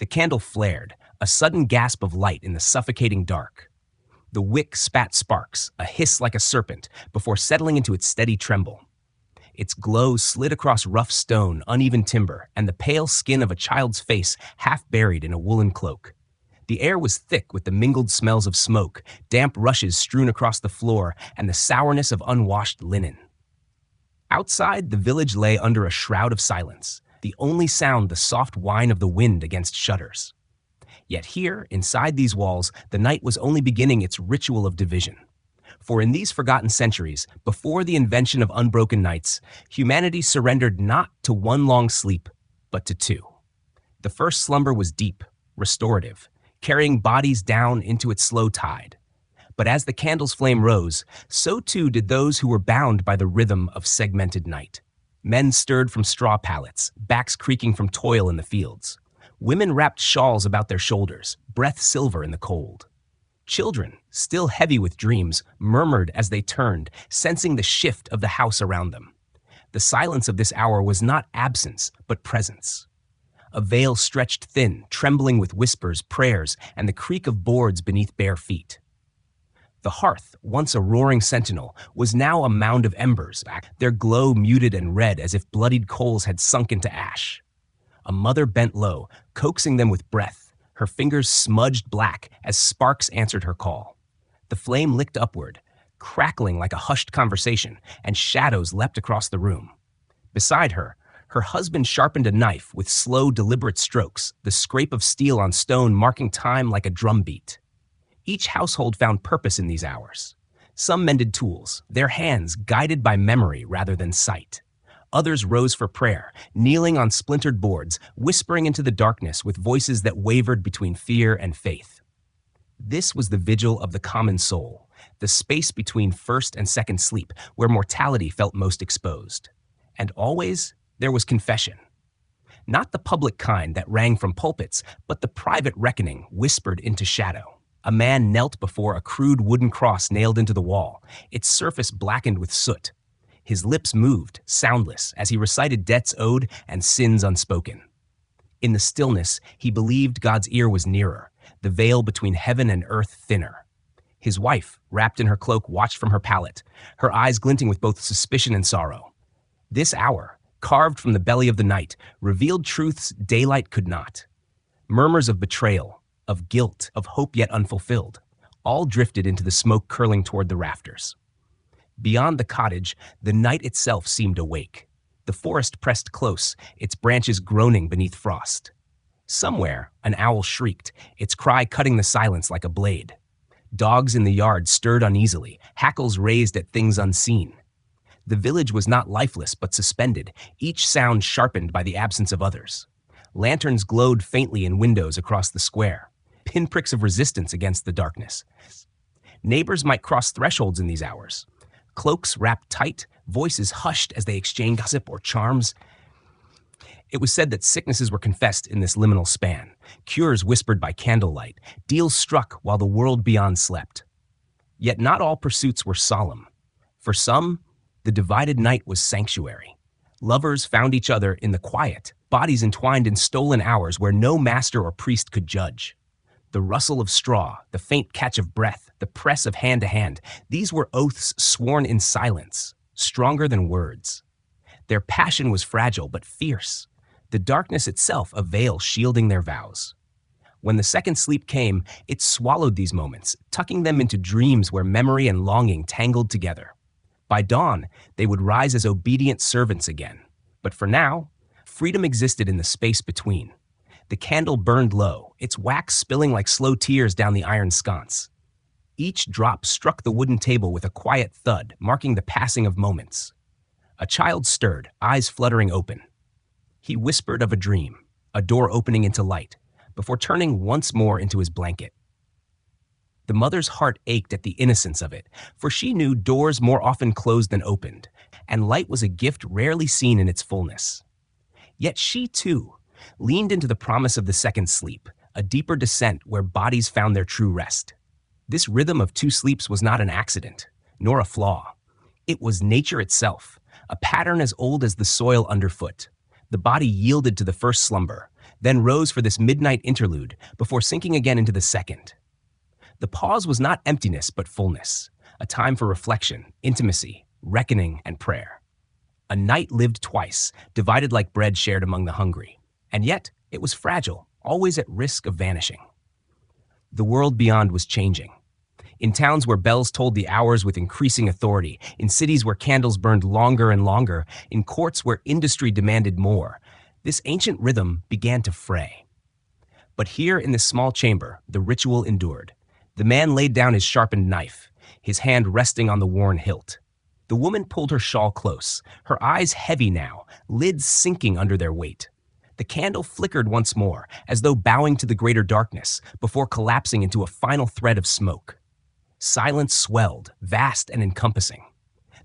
The candle flared, a sudden gasp of light in the suffocating dark. The wick spat sparks, a hiss like a serpent, before settling into its steady tremble. Its glow slid across rough stone, uneven timber, and the pale skin of a child's face half buried in a woolen cloak. The air was thick with the mingled smells of smoke, damp rushes strewn across the floor, and the sourness of unwashed linen. Outside, the village lay under a shroud of silence, the only sound the soft whine of the wind against shutters. Yet here, inside these walls, the night was only beginning its ritual of division. For in these forgotten centuries, before the invention of unbroken nights, humanity surrendered not to one long sleep, but to two. The first slumber was deep, restorative, carrying bodies down into its slow tide. But as the candle's flame rose, so too did those who were bound by the rhythm of segmented night. Men stirred from straw pallets, backs creaking from toil in the fields. Women wrapped shawls about their shoulders, breath silver in the cold. Children, still heavy with dreams, murmured as they turned, sensing the shift of the house around them. The silence of this hour was not absence, but presence. A veil stretched thin, trembling with whispers, prayers, and the creak of boards beneath bare feet. The hearth, once a roaring sentinel, was now a mound of embers, their glow muted and red as if bloodied coals had sunk into ash. A mother bent low, coaxing them with breath, her fingers smudged black as sparks answered her call. The flame licked upward, crackling like a hushed conversation, and shadows leapt across the room. Beside her, her husband sharpened a knife with slow, deliberate strokes, the scrape of steel on stone marking time like a drumbeat. Each household found purpose in these hours. Some mended tools, their hands guided by memory rather than sight. Others rose for prayer, kneeling on splintered boards, whispering into the darkness with voices that wavered between fear and faith. This was the vigil of the common soul, the space between first and second sleep, where mortality felt most exposed. And always, there was confession. Not the public kind that rang from pulpits, but the private reckoning whispered into shadow. A man knelt before a crude wooden cross nailed into the wall, its surface blackened with soot. His lips moved, soundless, as he recited debts owed and sins unspoken. In the stillness, he believed God's ear was nearer, the veil between heaven and earth thinner. His wife, wrapped in her cloak, watched from her pallet, her eyes glinting with both suspicion and sorrow. This hour, carved from the belly of the night, revealed truths daylight could not. Murmurs of betrayal, of guilt, of hope yet unfulfilled, all drifted into the smoke curling toward the rafters. Beyond the cottage, the night itself seemed awake. The forest pressed close, its branches groaning beneath frost. Somewhere, an owl shrieked, its cry cutting the silence like a blade. Dogs in the yard stirred uneasily, hackles raised at things unseen. The village was not lifeless but suspended, each sound sharpened by the absence of others. Lanterns glowed faintly in windows across the square, pinpricks of resistance against the darkness. Neighbors might cross thresholds in these hours. Cloaks wrapped tight, voices hushed as they exchanged gossip or charms. It was said that sicknesses were confessed in this liminal span, cures whispered by candlelight, deals struck while the world beyond slept. Yet not all pursuits were solemn. For some, the divided night was sanctuary. Lovers found each other in the quiet, bodies entwined in stolen hours where no master or priest could judge. The rustle of straw, the faint catch of breath, the press of hand to hand, these were oaths sworn in silence, stronger than words. Their passion was fragile but fierce, the darkness itself a veil shielding their vows. When the second sleep came, it swallowed these moments, tucking them into dreams where memory and longing tangled together. By dawn, they would rise as obedient servants again. But for now, freedom existed in the space between. The candle burned low, its wax spilling like slow tears down the iron sconce. Each drop struck the wooden table with a quiet thud, marking the passing of moments. A child stirred, eyes fluttering open. He whispered of a dream, a door opening into light, before turning once more into his blanket. The mother's heart ached at the innocence of it, for she knew doors more often closed than opened, and light was a gift rarely seen in its fullness. Yet she, too, leaned into the promise of the second sleep, a deeper descent where bodies found their true rest. This rhythm of two sleeps was not an accident, nor a flaw. It was nature itself, a pattern as old as the soil underfoot. The body yielded to the first slumber, then rose for this midnight interlude before sinking again into the second. The pause was not emptiness but fullness, a time for reflection, intimacy, reckoning, and prayer. A night lived twice, divided like bread shared among the hungry. And yet, it was fragile, always at risk of vanishing. The world beyond was changing. In towns where bells told the hours with increasing authority, in cities where candles burned longer and longer, in courts where industry demanded more, this ancient rhythm began to fray. But here in this small chamber, the ritual endured. The man laid down his sharpened knife, his hand resting on the worn hilt. The woman pulled her shawl close, her eyes heavy now, lids sinking under their weight. The candle flickered once more, as though bowing to the greater darkness, before collapsing into a final thread of smoke. Silence swelled, vast and encompassing.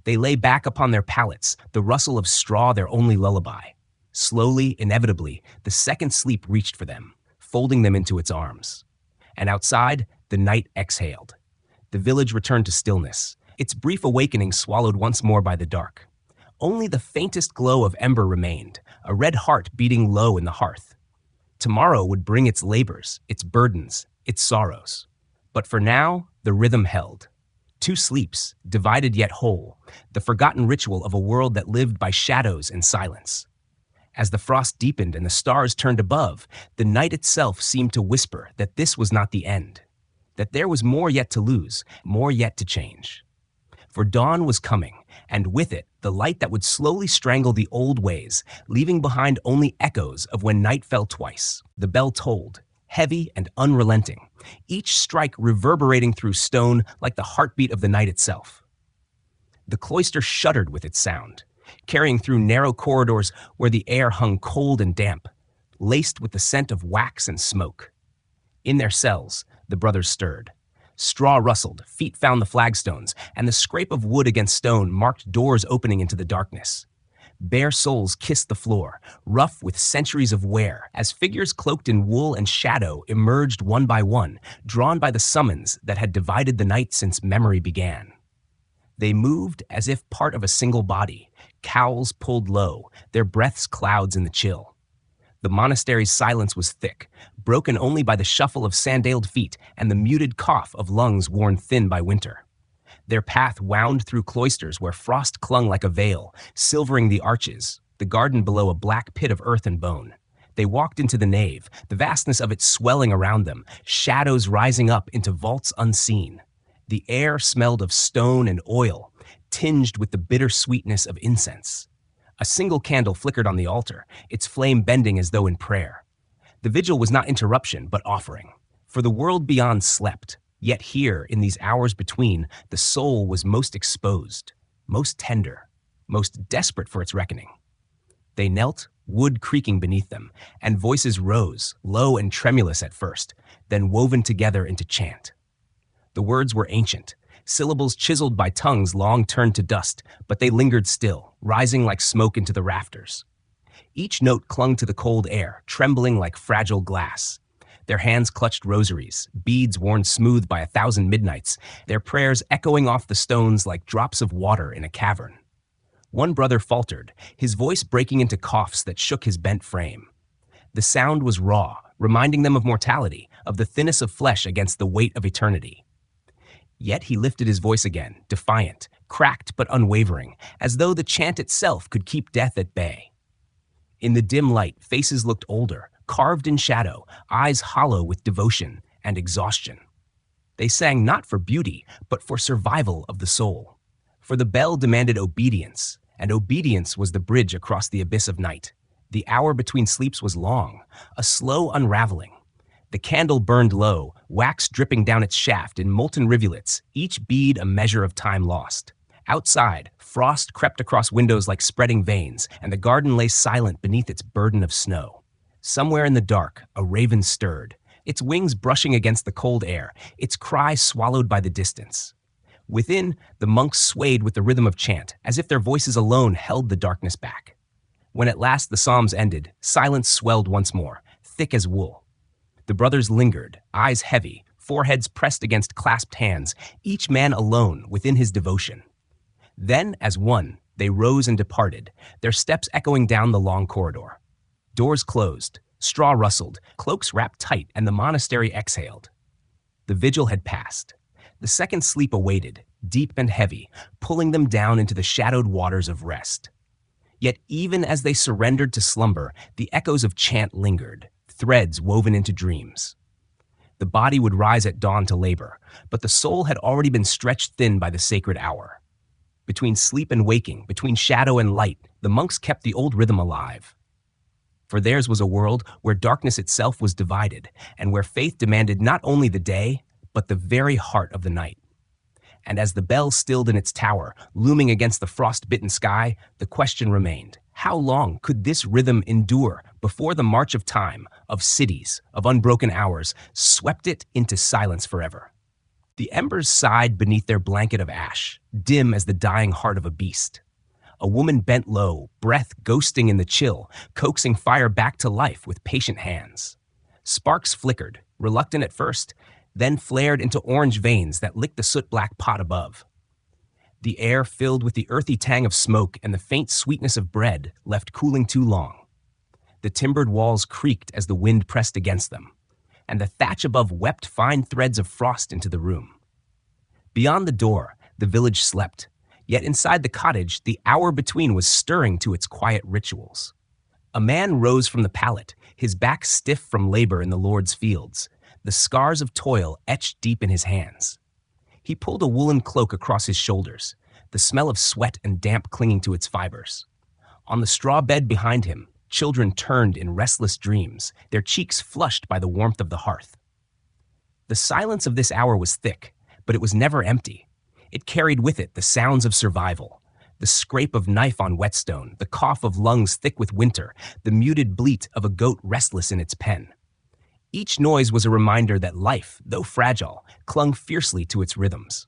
They lay back upon their pallets, the rustle of straw their only lullaby. Slowly, inevitably, the second sleep reached for them, folding them into its arms. And outside, the night exhaled. The village returned to stillness, its brief awakening swallowed once more by the dark. Only the faintest glow of ember remained, a red heart beating low in the hearth. Tomorrow would bring its labors, its burdens, its sorrows. But for now, the rhythm held. 2 sleeps, divided yet whole, the forgotten ritual of a world that lived by shadows and silence. As the frost deepened and the stars turned above, the night itself seemed to whisper that this was not the end, that there was more yet to lose, more yet to change. For dawn was coming, and with it, the light that would slowly strangle the old ways, leaving behind only echoes of when night fell twice. The bell tolled, heavy and unrelenting, each strike reverberating through stone like the heartbeat of the night itself. The cloister shuddered with its sound, carrying through narrow corridors where the air hung cold and damp, laced with the scent of wax and smoke. In their cells, the brothers stirred. Straw rustled, feet found the flagstones, and the scrape of wood against stone marked doors opening into the darkness. Bare soles kissed the floor, rough with centuries of wear, as figures cloaked in wool and shadow emerged one by one, drawn by the summons that had divided the night since memory began. They moved as if part of a single body, cowls pulled low, their breaths clouds in the chill. The monastery's silence was thick, broken only by the shuffle of sandaled feet and the muted cough of lungs worn thin by winter. Their path wound through cloisters where frost clung like a veil, silvering the arches, the garden below a black pit of earth and bone. They walked into the nave, the vastness of it swelling around them, shadows rising up into vaults unseen. The air smelled of stone and oil, tinged with the bitter sweetness of incense. A single candle flickered on the altar, its flame bending as though in prayer. The vigil was not interruption, but offering. For the world beyond slept, yet here, in these hours between, the soul was most exposed, most tender, most desperate for its reckoning. They knelt, wood creaking beneath them, and voices rose, low and tremulous at first, then woven together into chant. The words were ancient, syllables chiseled by tongues long turned to dust, but they lingered still, rising like smoke into the rafters. Each note clung to the cold air, trembling like fragile glass. Their hands clutched rosaries, beads worn smooth by 1,000 midnights, their prayers echoing off the stones like drops of water in a cavern. One brother faltered, his voice breaking into coughs that shook his bent frame. The sound was raw, reminding them of mortality, of the thinness of flesh against the weight of eternity. Yet he lifted his voice again, defiant, cracked but unwavering, as though the chant itself could keep death at bay. In the dim light, faces looked older, carved in shadow, eyes hollow with devotion and exhaustion. They sang not for beauty, but for survival of the soul. For the bell demanded obedience, and obedience was the bridge across the abyss of night. The hour between sleeps was long, a slow unraveling. The candle burned low, wax dripping down its shaft in molten rivulets, each bead a measure of time lost. Outside, frost crept across windows like spreading veins, and the garden lay silent beneath its burden of snow. Somewhere in the dark, a raven stirred, its wings brushing against the cold air, its cry swallowed by the distance. Within, the monks swayed with the rhythm of chant, as if their voices alone held the darkness back. When at last the psalms ended, silence swelled once more, thick as wool. The brothers lingered, eyes heavy, foreheads pressed against clasped hands, each man alone within his devotion. Then, as one, they rose and departed, their steps echoing down the long corridor. Doors closed, Straw rustled, cloaks wrapped tight, and the monastery exhaled. The vigil had passed. The second sleep awaited, deep and heavy, pulling them down into the shadowed waters of rest. Yet even as they surrendered to slumber, the echoes of chant lingered, threads woven into dreams. The body would rise at dawn to labor, but the soul had already been stretched thin by the sacred hour. Between sleep and waking, between shadow and light, the monks kept the old rhythm alive. For theirs was a world where darkness itself was divided, and where faith demanded not only the day, but the very heart of the night. And as the bell stilled in its tower, looming against the frost-bitten sky, the question remained, how long could this rhythm endure before the march of time, of cities, of unbroken hours, swept it into silence forever? The embers sighed beneath their blanket of ash, dim as the dying heart of a beast. A woman bent low, breath ghosting in the chill, coaxing fire back to life with patient hands. Sparks flickered, reluctant at first, then flared into orange veins that licked the soot-black pot above. The air filled with the earthy tang of smoke and the faint sweetness of bread left cooling too long. The timbered walls creaked as the wind pressed against them, and the thatch above wept fine threads of frost into the room. Beyond the door, the village slept, yet inside the cottage, the hour between was stirring to its quiet rituals. A man rose from the pallet, his back stiff from labor in the Lord's fields, the scars of toil etched deep in his hands. He pulled a woolen cloak across his shoulders, the smell of sweat and damp clinging to its fibers. On the straw bed behind him, children turned in restless dreams, their cheeks flushed by the warmth of the hearth. The silence of this hour was thick, but it was never empty. It carried with it the sounds of survival, the scrape of knife on whetstone, the cough of lungs thick with winter, the muted bleat of a goat restless in its pen. Each noise was a reminder that life, though fragile, clung fiercely to its rhythms.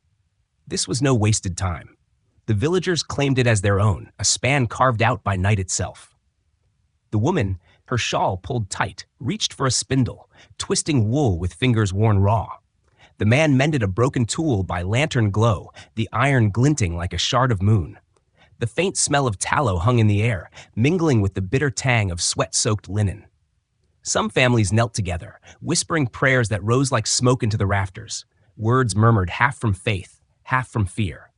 This was no wasted time. The villagers claimed it as their own, a span carved out by night itself. The woman, her shawl pulled tight, reached for a spindle, twisting wool with fingers worn raw. The man mended a broken tool by lantern glow, the iron glinting like a shard of moon. The faint smell of tallow hung in the air, mingling with the bitter tang of sweat-soaked linen. Some families knelt together, whispering prayers that rose like smoke into the rafters, words murmured half from faith, half from fear.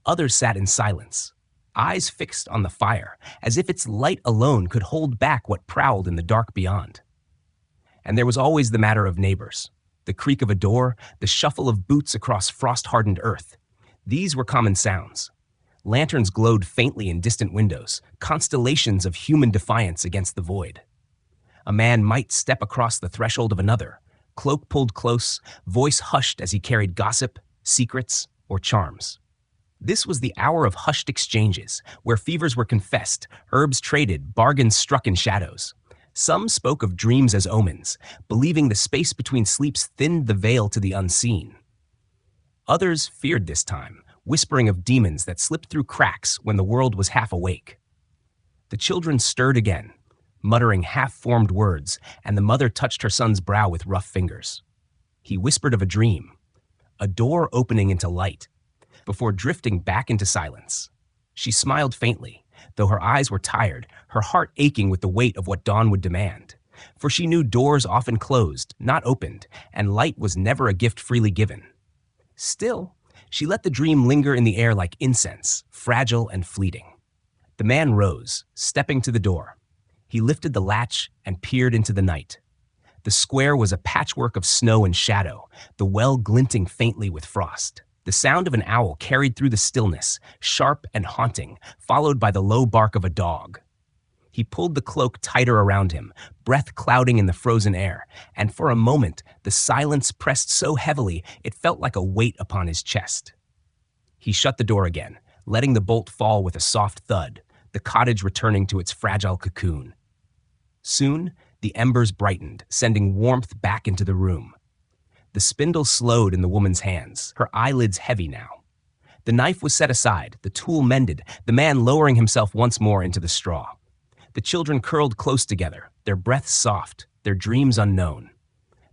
Others sat in silence, eyes fixed on the fire, as if its light alone could hold back what prowled in the dark beyond. And there was always the matter of neighbors. The creak of a door, the shuffle of boots across frost-hardened earth. These were common sounds. Lanterns glowed faintly in distant windows, constellations of human defiance against the void. A man might step across the threshold of another, cloak pulled close, voice hushed as he carried gossip, secrets, or charms. This was the hour of hushed exchanges, where fevers were confessed, herbs traded, bargains struck in shadows. Some spoke of dreams as omens, believing the space between sleeps thinned the veil to the unseen. Others feared this time, whispering of demons that slipped through cracks when the world was half awake. The children stirred again, muttering half-formed words, and the mother touched her son's brow with rough fingers. He whispered of a dream, a door opening into light, before drifting back into silence. She smiled faintly, though her eyes were tired, her heart aching with the weight of what dawn would demand. For she knew doors often closed, not opened, and light was never a gift freely given. Still, she let the dream linger in the air like incense, fragile and fleeting. The man rose, stepping to the door. He lifted the latch and peered into the night. The square was a patchwork of snow and shadow, the well glinting faintly with frost. The sound of an owl carried through the stillness, sharp and haunting, followed by the low bark of a dog. He pulled the cloak tighter around him, breath clouding in the frozen air, and for a moment the silence pressed so heavily it felt like a weight upon his chest. He shut the door again, letting the bolt fall with a soft thud, the cottage returning to its fragile cocoon. Soon, the embers brightened, sending warmth back into the room. The spindle slowed in the woman's hands, her eyelids heavy now. The knife was set aside, the tool mended, the man lowering himself once more into the straw. The children curled close together, their breaths soft, their dreams unknown.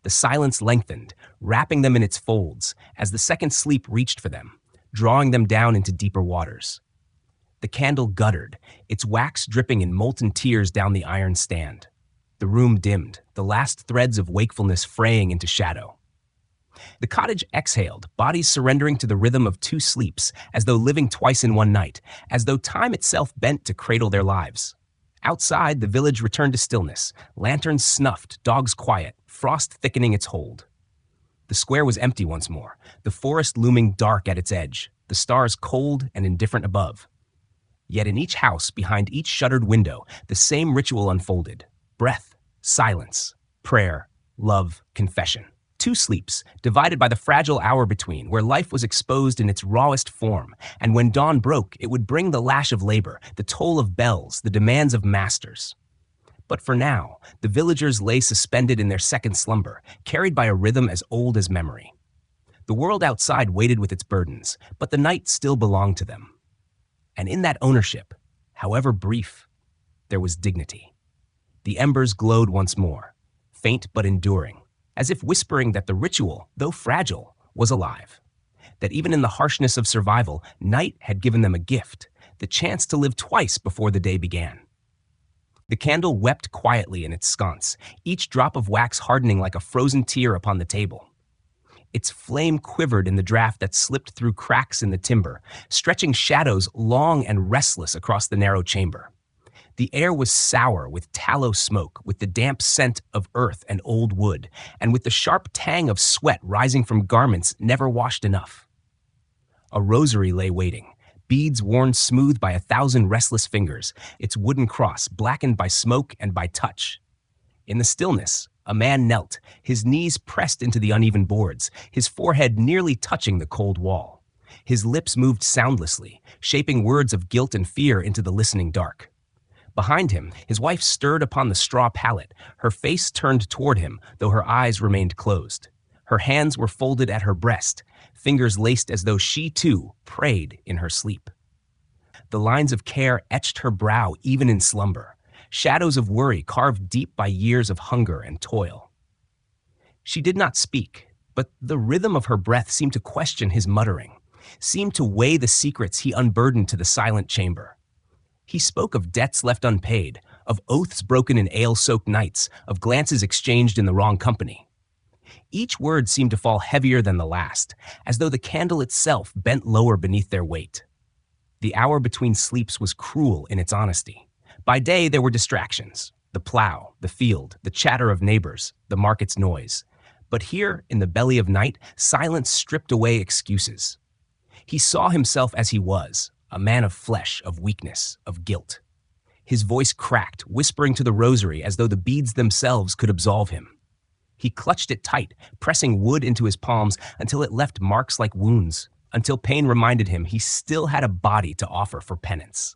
The silence lengthened, wrapping them in its folds, as the second sleep reached for them, drawing them down into deeper waters. The candle guttered, its wax dripping in molten tears down the iron stand. The room dimmed, the last threads of wakefulness fraying into shadow. The cottage exhaled, bodies surrendering to the rhythm of two sleeps, as though living twice in one night, as though time itself bent to cradle their lives. Outside, the village returned to stillness, lanterns snuffed, dogs quiet, frost thickening its hold. The square was empty once more, the forest looming dark at its edge, the stars cold and indifferent above. Yet in each house, behind each shuttered window, the same ritual unfolded. Breath, silence, prayer, love, confession. Two sleeps, divided by the fragile hour between, where life was exposed in its rawest form, and when dawn broke, it would bring the lash of labor, the toll of bells, the demands of masters. But for now, the villagers lay suspended in their second slumber, carried by a rhythm as old as memory. The world outside waited with its burdens, but the night still belonged to them. And in that ownership, however brief, there was dignity. The embers glowed once more, faint but enduring, as if whispering that the ritual, though fragile, was alive. That even in the harshness of survival, night had given them a gift, the chance to live twice before the day began. The candle wept quietly in its sconce, each drop of wax hardening like a frozen tear upon the table. Its flame quivered in the draft that slipped through cracks in the timber, stretching shadows long and restless across the narrow chamber. The air was sour with tallow smoke, with the damp scent of earth and old wood, and with the sharp tang of sweat rising from garments never washed enough. A rosary lay waiting, beads worn smooth by 1,000 restless fingers, its wooden cross blackened by smoke and by touch. In the stillness, a man knelt, his knees pressed into the uneven boards, his forehead nearly touching the cold wall. His lips moved soundlessly, shaping words of guilt and fear into the listening dark. Behind him, his wife stirred upon the straw pallet, her face turned toward him, though her eyes remained closed. Her hands were folded at her breast, fingers laced as though she, too, prayed in her sleep. The lines of care etched her brow even in slumber, shadows of worry carved deep by years of hunger and toil. She did not speak, but the rhythm of her breath seemed to question his muttering, seemed to weigh the secrets he unburdened to the silent chamber. He spoke of debts left unpaid, of oaths broken in ale-soaked nights, of glances exchanged in the wrong company. Each word seemed to fall heavier than the last, as though the candle itself bent lower beneath their weight. The hour between sleeps was cruel in its honesty. By day, there were distractions: the plow, the field, the chatter of neighbors, the market's noise. But here, in the belly of night, silence stripped away excuses. He saw himself as he was, a man of flesh, of weakness, of guilt. His voice cracked, whispering to the rosary as though the beads themselves could absolve him. He clutched it tight, pressing wood into his palms until it left marks like wounds, until pain reminded him he still had a body to offer for penance.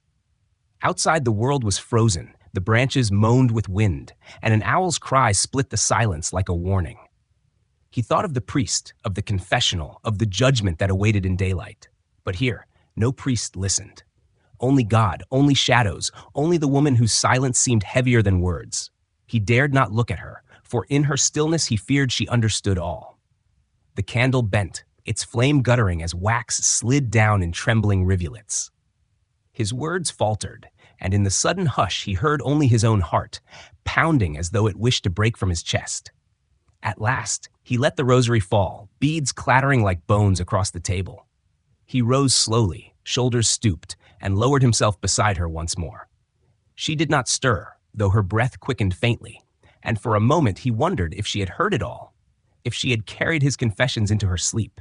Outside, the world was frozen, the branches moaned with wind, and an owl's cry split the silence like a warning. He thought of the priest, of the confessional, of the judgment that awaited in daylight. But here, no priest listened. Only God, only shadows, only the woman whose silence seemed heavier than words. He dared not look at her, for in her stillness he feared she understood all. The candle bent, its flame guttering as wax slid down in trembling rivulets. His words faltered, and in the sudden hush he heard only his own heart, pounding as though it wished to break from his chest. At last, he let the rosary fall, beads clattering like bones across the table. He rose slowly, shoulders stooped, and lowered himself beside her once more. She did not stir, though her breath quickened faintly, and for a moment he wondered if she had heard it all, if she had carried his confessions into her sleep.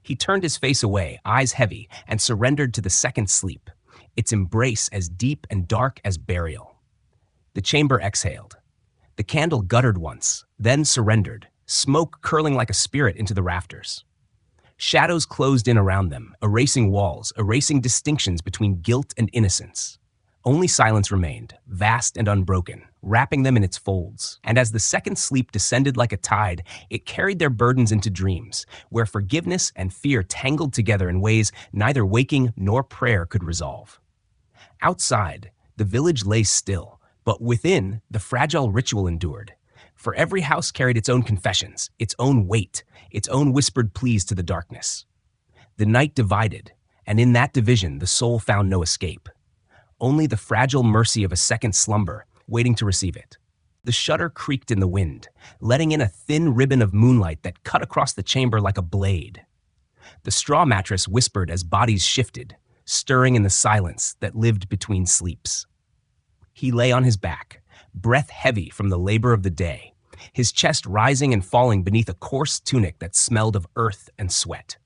He turned his face away, eyes heavy, and surrendered to the second sleep, its embrace as deep and dark as burial. The chamber exhaled. The candle guttered once, then surrendered, smoke curling like a spirit into the rafters. Shadows closed in around them, erasing walls, erasing distinctions between guilt and innocence. Only silence remained, vast and unbroken, wrapping them in its folds. And as the second sleep descended like a tide, it carried their burdens into dreams, where forgiveness and fear tangled together in ways neither waking nor prayer could resolve. Outside, the village lay still, but within, the fragile ritual endured. For every house carried its own confessions, its own weight, its own whispered pleas to the darkness. The night divided, and in that division the soul found no escape. Only the fragile mercy of a second slumber, waiting to receive it. The shutter creaked in the wind, letting in a thin ribbon of moonlight that cut across the chamber like a blade. The straw mattress whispered as bodies shifted, stirring in the silence that lived between sleeps. He lay on his back, breath heavy from the labor of the day, his chest rising and falling beneath a coarse tunic that smelled of earth and sweat.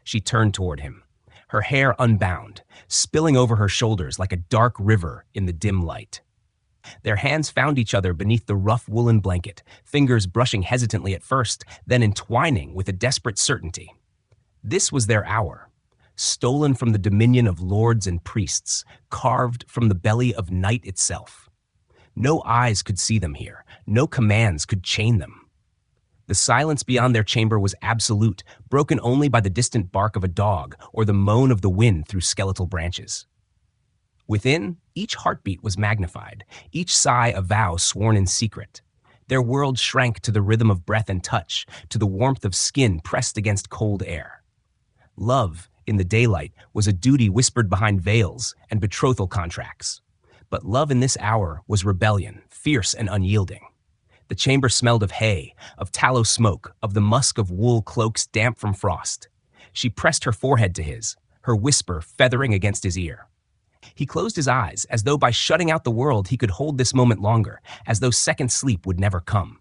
She turned toward him, her hair unbound, spilling over her shoulders like a dark river in the dim light. Their hands found each other beneath the rough woolen blanket, fingers brushing hesitantly at first, then entwining with a desperate certainty. This was their hour, stolen from the dominion of lords and priests, carved from the belly of night itself. No eyes could see them here, no commands could chain them. The silence beyond their chamber was absolute, broken only by the distant bark of a dog or the moan of the wind through skeletal branches. Within, each heartbeat was magnified, each sigh a vow sworn in secret. Their world shrank to the rhythm of breath and touch, to the warmth of skin pressed against cold air. Love, in the daylight, was a duty whispered behind veils and betrothal contracts. But love in this hour was rebellion, fierce and unyielding. The chamber smelled of hay, of tallow smoke, of the musk of wool cloaks damp from frost. She pressed her forehead to his, her whisper feathering against his ear. He closed his eyes, as though by shutting out the world he could hold this moment longer, as though second sleep would never come.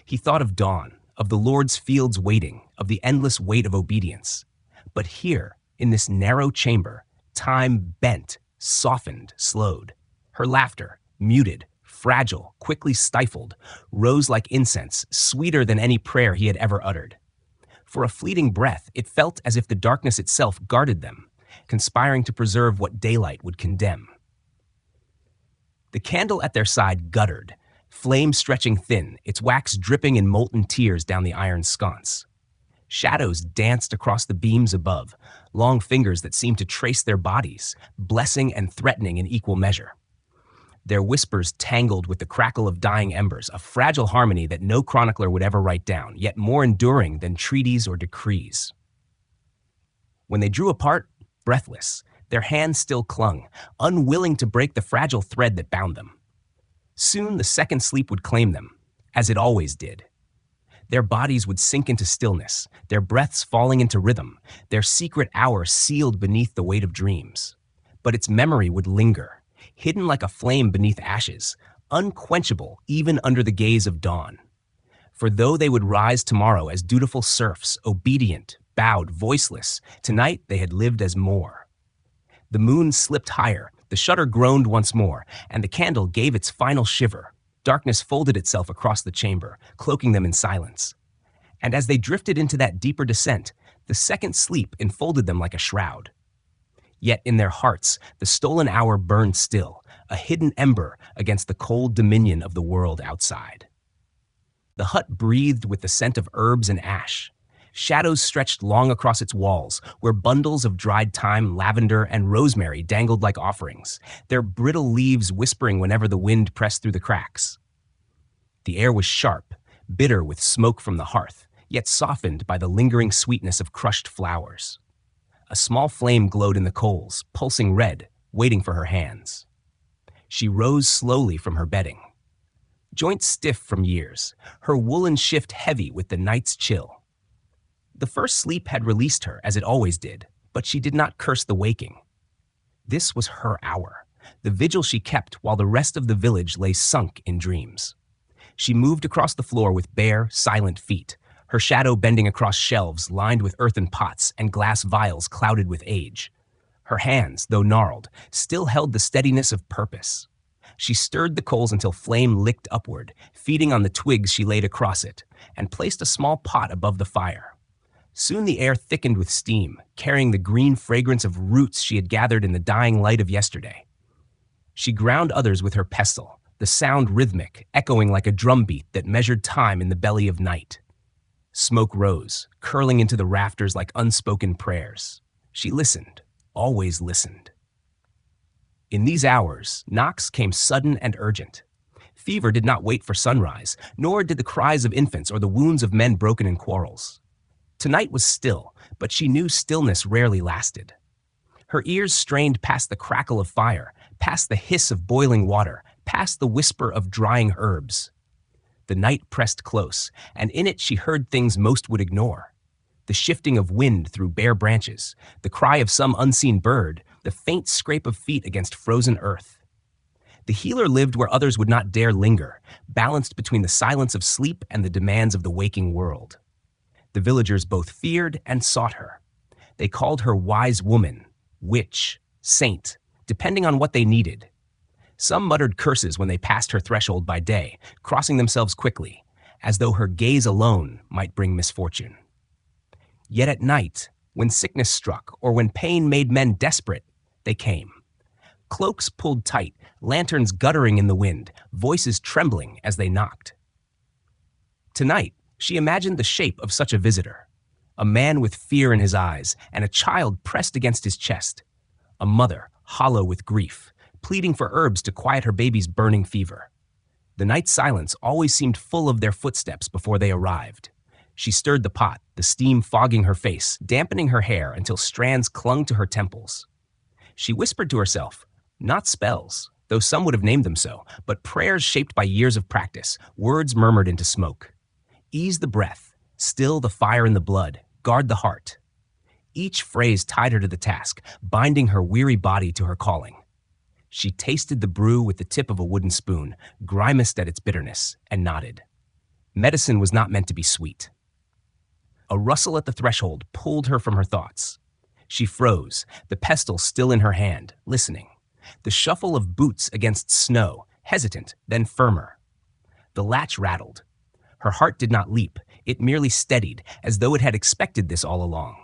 He thought of dawn, of the Lord's fields waiting, of the endless weight of obedience. But here, in this narrow chamber, time bent, softened, slowed. Her laughter, muted, fragile, quickly stifled, rose like incense, sweeter than any prayer he had ever uttered. For a fleeting breath, it felt as if the darkness itself guarded them, conspiring to preserve what daylight would condemn. The candle at their side guttered, flame stretching thin, its wax dripping in molten tears down the iron sconce. Shadows danced across the beams above, long fingers that seemed to trace their bodies, blessing and threatening in equal measure. Their whispers tangled with the crackle of dying embers, a fragile harmony that no chronicler would ever write down, yet more enduring than treaties or decrees. When they drew apart, breathless, their hands still clung, unwilling to break the fragile thread that bound them. Soon the second sleep would claim them, as it always did. Their bodies would sink into stillness, their breaths falling into rhythm, their secret hour sealed beneath the weight of dreams. But its memory would linger, hidden like a flame beneath ashes, unquenchable even under the gaze of dawn. For though they would rise tomorrow as dutiful serfs, obedient, bowed, voiceless, tonight they had lived as more. The moon slipped higher, the shutter groaned once more, and the candle gave its final shiver. Darkness folded itself across the chamber, cloaking them in silence. And as they drifted into that deeper descent, the second sleep enfolded them like a shroud. Yet in their hearts, the stolen hour burned still, a hidden ember against the cold dominion of the world outside. The hut breathed with the scent of herbs and ash. Shadows stretched long across its walls, where bundles of dried thyme, lavender, and rosemary dangled like offerings, their brittle leaves whispering whenever the wind pressed through the cracks. The air was sharp, bitter with smoke from the hearth, yet softened by the lingering sweetness of crushed flowers. A small flame glowed in the coals, pulsing red, waiting for her hands. She rose slowly from her bedding. Joints stiff from years, her woolen shift heavy with the night's chill. The first sleep had released her, as it always did, but she did not curse the waking. This was her hour, the vigil she kept while the rest of the village lay sunk in dreams. She moved across the floor with bare, silent feet, her shadow bending across shelves lined with earthen pots and glass vials clouded with age. Her hands, though gnarled, still held the steadiness of purpose. She stirred the coals until flame licked upward, feeding on the twigs she laid across it, and placed a small pot above the fire. Soon the air thickened with steam, carrying the green fragrance of roots she had gathered in the dying light of yesterday. She ground others with her pestle, the sound rhythmic, echoing like a drumbeat that measured time in the belly of night. Smoke rose, curling into the rafters like unspoken prayers. She listened, always listened. In these hours, knocks came sudden and urgent. Fever did not wait for sunrise, nor did the cries of infants or the wounds of men broken in quarrels. Tonight was still, but she knew stillness rarely lasted. Her ears strained past the crackle of fire, past the hiss of boiling water, past the whisper of drying herbs. The night pressed close, and in it she heard things most would ignore. The shifting of wind through bare branches, the cry of some unseen bird, the faint scrape of feet against frozen earth. The healer lived where others would not dare linger, balanced between the silence of sleep and the demands of the waking world. The villagers both feared and sought her. They called her wise woman, witch, saint, depending on what they needed. Some muttered curses when they passed her threshold by day, crossing themselves quickly, as though her gaze alone might bring misfortune. Yet at night, when sickness struck or when pain made men desperate, they came. Cloaks pulled tight, lanterns guttering in the wind, voices trembling as they knocked. Tonight, she imagined the shape of such a visitor, a man with fear in his eyes and a child pressed against his chest, a mother hollow with grief, pleading for herbs to quiet her baby's burning fever. The night silence always seemed full of their footsteps before they arrived. She stirred the pot, the steam fogging her face, dampening her hair until strands clung to her temples. She whispered to herself, not spells, though some would have named them so, but prayers shaped by years of practice, words murmured into smoke. Ease the breath, still the fire in the blood, guard the heart. Each phrase tied her to the task, binding her weary body to her calling. She tasted the brew with the tip of a wooden spoon, grimaced at its bitterness, and nodded. Medicine was not meant to be sweet. A rustle at the threshold pulled her from her thoughts. She froze, the pestle still in her hand, listening. The shuffle of boots against snow, hesitant, then firmer. The latch rattled. Her heart did not leap, it merely steadied, as though it had expected this all along.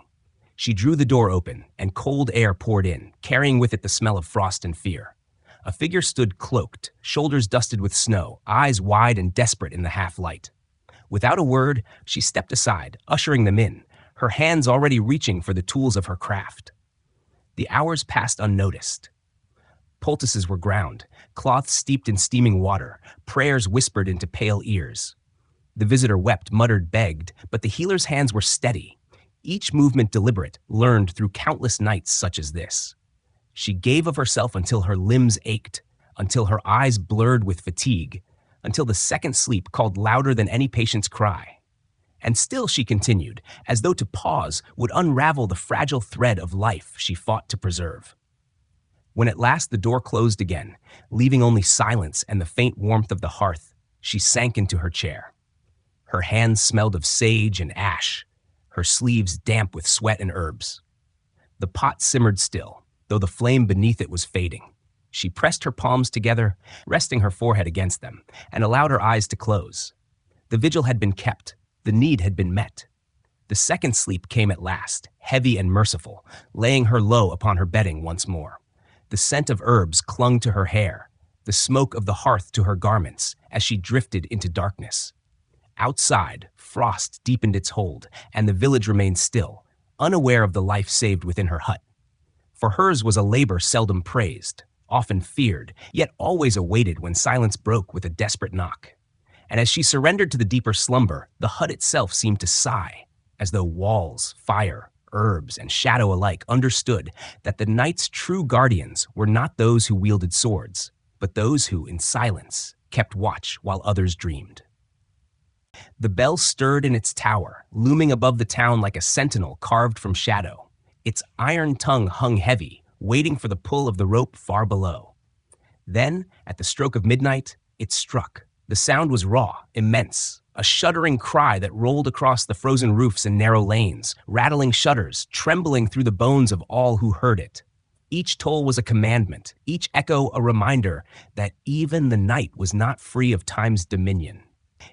She drew the door open, and cold air poured in, carrying with it the smell of frost and fear. A figure stood cloaked, shoulders dusted with snow, eyes wide and desperate in the half-light. Without a word, she stepped aside, ushering them in, her hands already reaching for the tools of her craft. The hours passed unnoticed. Poultices were ground, cloths steeped in steaming water, prayers whispered into pale ears. The visitor wept, muttered, begged, but the healer's hands were steady, each movement deliberate, learned through countless nights such as this. She gave of herself until her limbs ached, until her eyes blurred with fatigue, until the second sleep called louder than any patient's cry. And still she continued, as though to pause would unravel the fragile thread of life she fought to preserve. When at last the door closed again, leaving only silence and the faint warmth of the hearth, she sank into her chair. Her hands smelled of sage and ash, her sleeves damp with sweat and herbs. The pot simmered still, though the flame beneath it was fading. She pressed her palms together, resting her forehead against them, and allowed her eyes to close. The vigil had been kept. The need had been met. The second sleep came at last, heavy and merciful, laying her low upon her bedding once more. The scent of herbs clung to her hair, the smoke of the hearth to her garments, as she drifted into darkness. Outside, frost deepened its hold, and the village remained still, unaware of the life saved within her hut. For hers was a labor seldom praised, often feared, yet always awaited when silence broke with a desperate knock. And as she surrendered to the deeper slumber, the hut itself seemed to sigh, as though walls, fire, herbs, and shadow alike understood that the night's true guardians were not those who wielded swords, but those who, in silence, kept watch while others dreamed. The bell stirred in its tower, looming above the town like a sentinel carved from shadow. Its iron tongue hung heavy, waiting for the pull of the rope far below. Then, at the stroke of midnight, it struck. The sound was raw, immense, a shuddering cry that rolled across the frozen roofs and narrow lanes, rattling shutters, trembling through the bones of all who heard it. Each toll was a commandment, each echo a reminder that even the night was not free of time's dominion.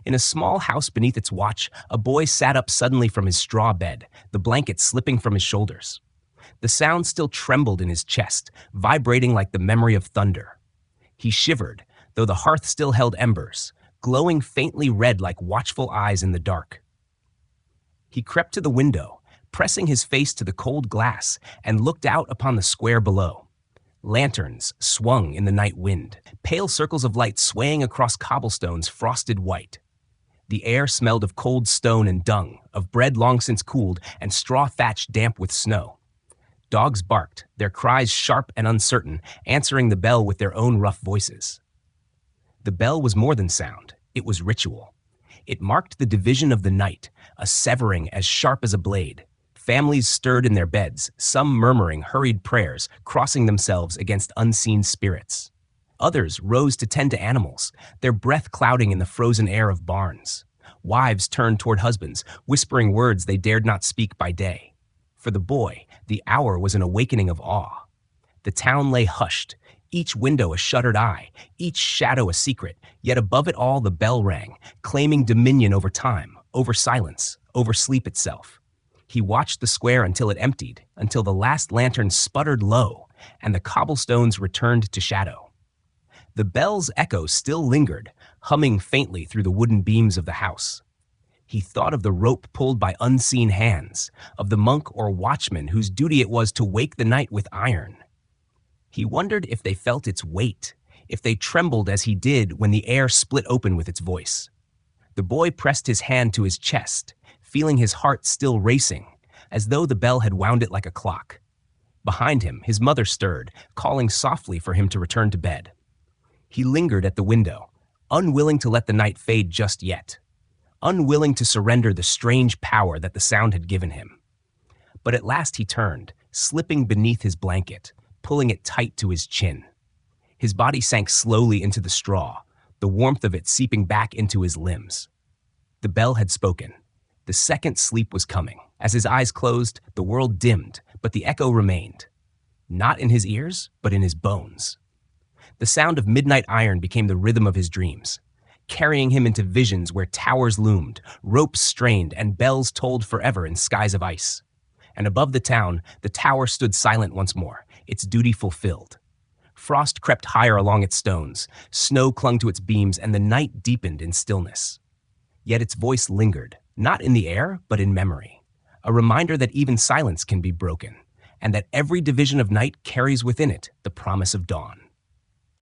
In a small house beneath its watch, a boy sat up suddenly from his straw bed, the blanket slipping from his shoulders. The sound still trembled in his chest, vibrating like the memory of thunder. He shivered, though the hearth still held embers, glowing faintly red like watchful eyes in the dark. He crept to the window, pressing his face to the cold glass, and looked out upon the square below. Lanterns swung in the night wind, pale circles of light swaying across cobblestones frosted white. The air smelled of cold stone and dung, of bread long since cooled, and straw thatch damp with snow. Dogs barked, their cries sharp and uncertain, answering the bell with their own rough voices. The bell was more than sound. It was ritual. It marked the division of the night, a severing as sharp as a blade. Families stirred in their beds, some murmuring hurried prayers, crossing themselves against unseen spirits. Others rose to tend to animals, their breath clouding in the frozen air of barns. Wives turned toward husbands, whispering words they dared not speak by day. For the boy, the hour was an awakening of awe. The town lay hushed, each window a shuttered eye, each shadow a secret, yet above it all the bell rang, claiming dominion over time, over silence, over sleep itself. He watched the square until it emptied, until the last lantern sputtered low, and the cobblestones returned to shadow. The bell's echo still lingered, humming faintly through the wooden beams of the house. He thought of the rope pulled by unseen hands, of the monk or watchman whose duty it was to wake the night with iron. He wondered if they felt its weight, if they trembled as he did when the air split open with its voice. The boy pressed his hand to his chest, feeling his heart still racing, as though the bell had wound it like a clock. Behind him, his mother stirred, calling softly for him to return to bed. He lingered at the window, unwilling to let the night fade just yet, unwilling to surrender the strange power that the sound had given him. But at last he turned, slipping beneath his blanket, pulling it tight to his chin. His body sank slowly into the straw, the warmth of it seeping back into his limbs. The bell had spoken. The second sleep was coming. As his eyes closed, the world dimmed, but the echo remained. Not in his ears, but in his bones. The sound of midnight iron became the rhythm of his dreams, carrying him into visions where towers loomed, ropes strained, and bells tolled forever in skies of ice. And above the town, the tower stood silent once more, its duty fulfilled. Frost crept higher along its stones, snow clung to its beams, and the night deepened in stillness. Yet its voice lingered, not in the air, but in memory, a reminder that even silence can be broken, and that every division of night carries within it the promise of dawn.